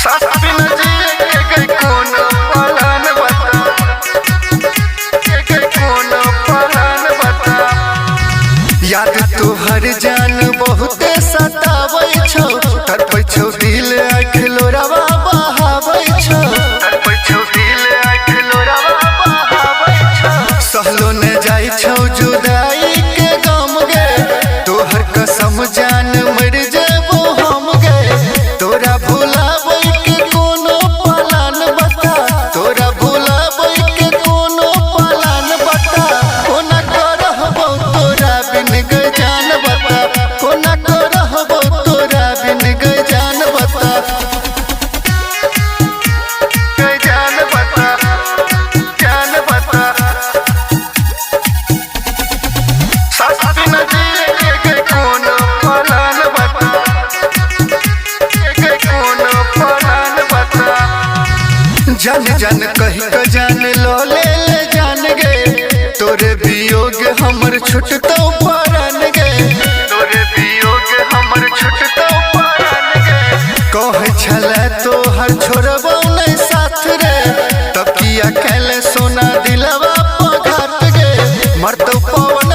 सास बिना जिए के कौन पलान बता, के कौन पलान बता। याद तोहर जान बहुते सताबै छौ, तड़पै छौ दिल आँख लोरावा बहाबै छौ, तड़पै छौ दिल आँख लोरावा बहाबै छौ। सहलो न जाइ छौ जुदाई के गम गे, तोहर कसम जान मर जेबो हम गे। तोरा भुलाबै के कोनो पलान बता, तोरा भुलाबै के कोनो पलान बता। कोना करहबो तोरा बिन गे जान बता, कोना करहबो तोरा बिन गे जान बता, गे जान बता, जान बता। सास बिना जिए के कौन पलान बता, के कौन पलान बता। जान जान कही क जान लो ले जान गे, तोरे वियोग हमर छुटतौ परान गे, तोरे वियोग हमर छुटतौ परान गे। कहै छलै तोहर छोड़बौ नै साथ रे, तब किया कैले सोना दिलवा पघात गे। मरतौ पवन